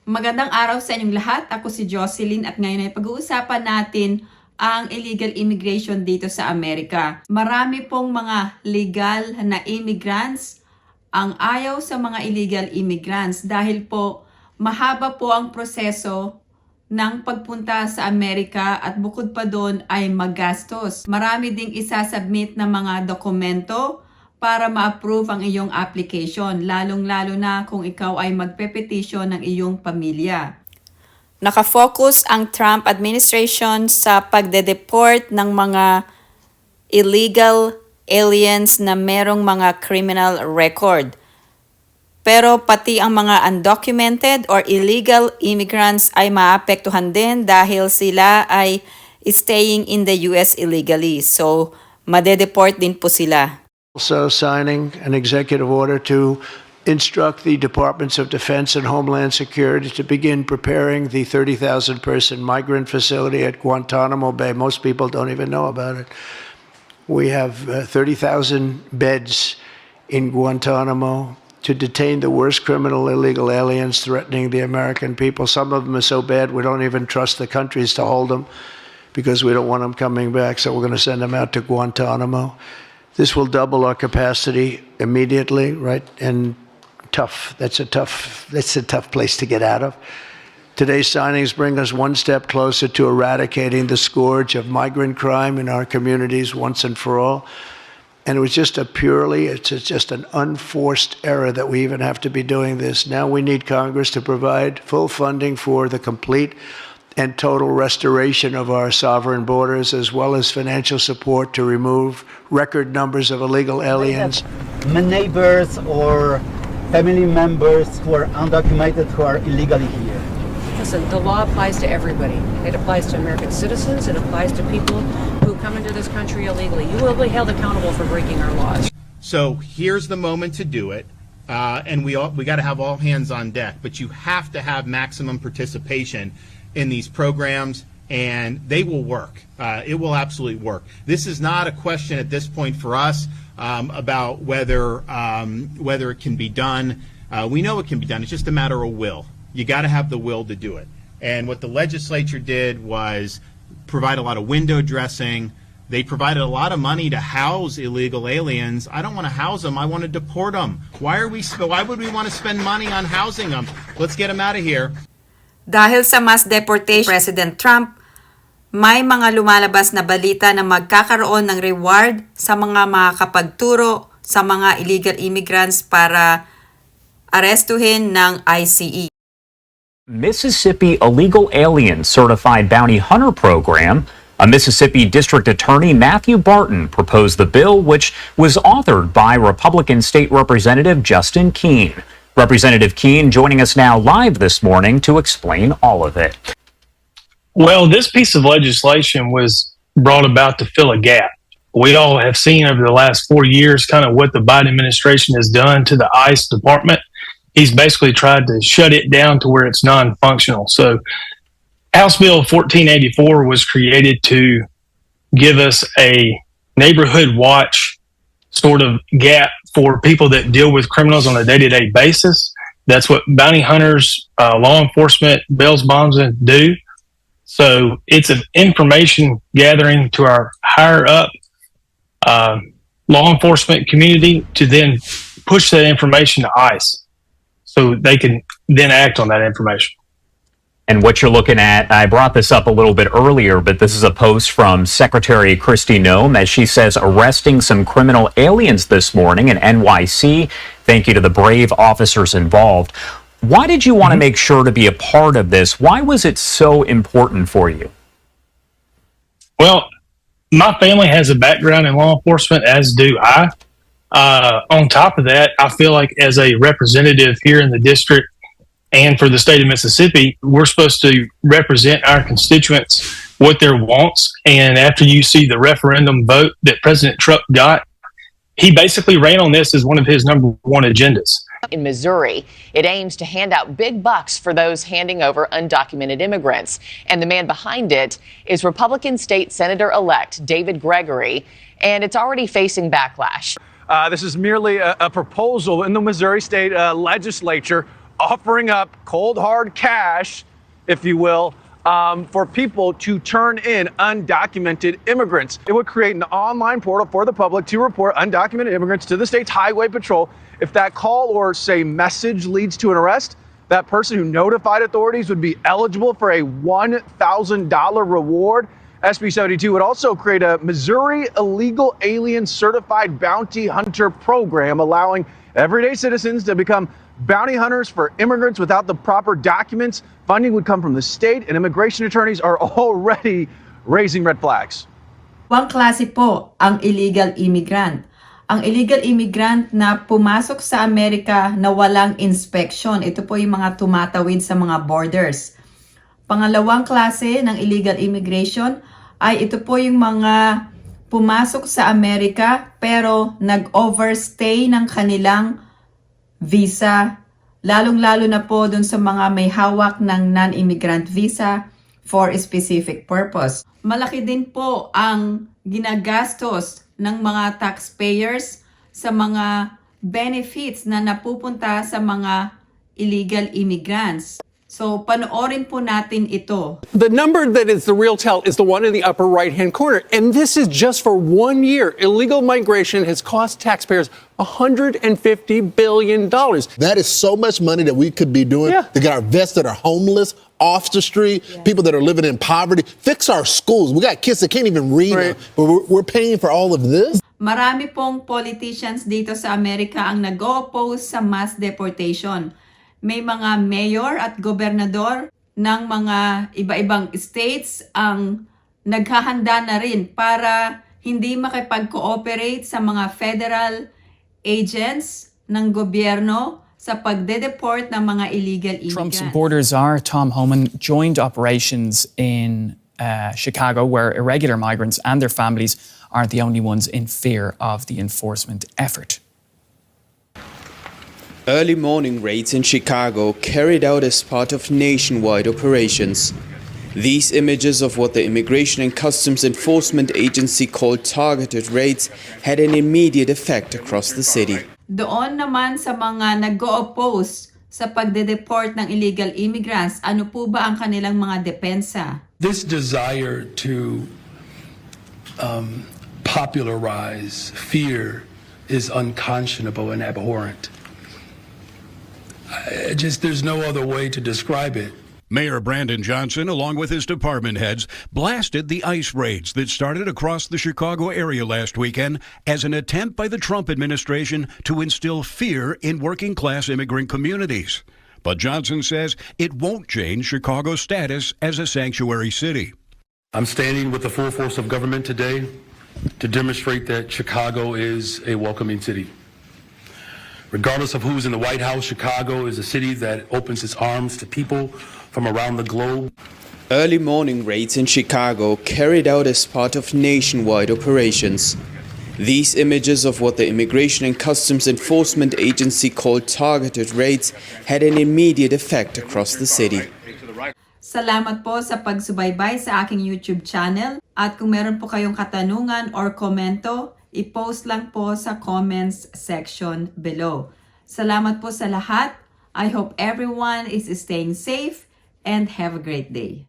Magandang araw sa inyong lahat. Ako si Jocelyn at ngayon ay pag-uusapan natin ang illegal immigration dito sa Amerika. Marami pong mga legal na immigrants ang ayaw sa mga illegal immigrants dahil po mahaba po ang proseso ng pagpunta sa Amerika at bukod pa doon ay magastos. Marami ding isasubmit na mga dokumento para ma-approve ang iyong application, lalong-lalo na kung ikaw ay magpe-petition ng iyong pamilya. Nakafocus ang Trump administration sa pagde-deport ng mga illegal aliens na merong mga criminal record. Pero pati ang mga undocumented or illegal immigrants ay maapektuhan din dahil sila ay staying in the US illegally. So, made-deport din po sila. Also signing an executive order to instruct the Departments of Defense and Homeland Security to begin preparing the 30,000-person migrant facility at Guantanamo Bay. Most people don't even know about it. We have 30,000 beds in Guantanamo to detain the worst criminal illegal aliens threatening the American people. Some of them are so bad we don't even trust the countries to hold them because we don't want them coming back, so we're going to send them out to Guantanamo. This will double our capacity immediately, right? And that's a tough place to get out of. Today's signings bring us one step closer to eradicating the scourge of migrant crime in our communities once and for all. And it was just it's just an unforced error that we even have to be doing this. Now we need Congress to provide full funding for the complete and total restoration of our sovereign borders, as well as financial support to remove record numbers of illegal aliens. My neighbors or family members who are undocumented, who are illegally here. Listen, the law applies to everybody. It applies to American citizens. It applies to people who come into this country illegally. You will be held accountable for breaking our laws. So here's the moment to do it. And we got to have all hands on deck, but you have to have maximum participation in these programs, and they will work. It will absolutely work. This is not a question at this point for us about whether it can be done. We know it can be done. It's just a matter of will. You got to have the will to do it. And what the legislature did was provide a lot of window dressing. They provided a lot of money to house illegal aliens. I don't want to house them. I want to deport them. Why would we want to spend money on housing them? Let's get them out of here. Dahil sa mass deportation, President Trump, may mga lumalabas na balita na magkakaroon ng reward sa mga makakapagturo sa mga illegal immigrants para arestuhin ng ICE. Mississippi Illegal Alien Certified Bounty Hunter Program. A Mississippi District Attorney, Matthew Barton, proposed the bill, which was authored by Republican State Representative Justin Keene. Representative Keene joining us now live this morning to explain all of it. Well, this piece of legislation was brought about to fill a gap. We all have seen over the last 4 years kind of what the Biden administration has done to the ICE department. He's basically tried to shut it down to where it's non-functional. So House Bill 1484 was created to give us a neighborhood watch sort of gap for people that deal with criminals on a day-to-day basis. That's what bounty hunters, law enforcement, bail bondsmen do. So it's an information gathering to our higher up law enforcement community to then push that information to ICE so they can then act on that information. And what you're looking at, I brought this up a little bit earlier, but this is a post from Secretary Kristi Noem as she says arresting some criminal aliens this morning in NYC. Thank you to the brave officers involved. Why did you want to make sure to be a part of this? Why was it so important for you? Well, my family has a background in law enforcement, as do I. On top of that, I feel like as a representative here in the district, and for the state of Mississippi, we're supposed to represent our constituents, what their wants. And after you see the referendum vote that President Trump got, he basically ran on this as one of his number one agendas. In Missouri, it aims to hand out big bucks for those handing over undocumented immigrants. And the man behind it is Republican State Senator-elect David Gregory, and it's already facing backlash. This is merely a proposal in the Missouri State Legislature offering up cold hard cash, if you will, for people to turn in undocumented immigrants. It would create an online portal for the public to report undocumented immigrants to the state's Highway Patrol. If that call or, say, message leads to an arrest, that person who notified authorities would be eligible for a $1,000 reward. SB 72 would also create a Missouri Illegal Alien Certified Bounty Hunter program, allowing everyday citizens to become bounty hunters for immigrants without the proper documents. Funding would come from the state, and immigration attorneys are already raising red flags. Dalawang klase po ang illegal immigrant. Ang illegal immigrant na pumasok sa Amerika na walang inspection. Ito po yung mga tumatawid sa mga borders. Pangalawang klase ng illegal immigration ay ito po yung mga pumasok sa Amerika pero nag-overstay ng kanilang visa. Lalong-lalo na po dun sa mga may hawak ng non-immigrant visa for a specific purpose. Malaki din po ang ginagastos ng mga taxpayers sa mga benefits na napupunta sa mga illegal immigrants. So, panoorin po natin ito. The number that is the real tell is the one in the upper right-hand corner. And this is just for 1 year. Illegal migration has cost taxpayers $150 billion. That is so much money that we could be doing to get our vets that are homeless off the street, people that are living in poverty, fix our schools. We got kids that can't even read, but we're paying for all of this. Marami pong politicians dito sa Amerika ang nag-oppose sa mass deportation. May mga mayor at gobernador ng mga iba-ibang states ang naghahanda na rin para hindi makipag-cooperate sa mga federal agents ng gobyerno sa pagde-deport ng mga illegal immigrants. Trump's border czar, Tom Homan, joined operations in Chicago, where irregular migrants and their families aren't the only ones in fear of the enforcement effort. Early morning raids in Chicago carried out as part of nationwide operations. These images of what the Immigration and Customs Enforcement Agency called targeted raids had an immediate effect across the city. Doon naman sa mga nag-o-oppose sa pagde-deport ng illegal immigrants, ano po ba ang kanilang mga depensa? This desire to popularize fear is unconscionable and abhorrent. There's no other way to describe it. Mayor Brandon Johnson, along with his department heads, blasted the ICE raids that started across the Chicago area last weekend as an attempt by the Trump administration to instill fear in working-class immigrant communities. But Johnson says it won't change Chicago's status as a sanctuary city. I'm standing with the full force of government today to demonstrate that Chicago is a welcoming city. Regardless of who's in the White House, Chicago is a city that opens its arms to people from around the globe. Early morning raids in Chicago carried out as part of nationwide operations. These images of what the Immigration and Customs Enforcement Agency called targeted raids had an immediate effect across the city. Salamat po sa pagsubaybay sa aking YouTube channel. At kung meron po kayong katanungan or komento, i-post lang po sa comments section below. Salamat po sa lahat. I hope everyone is staying safe and have a great day.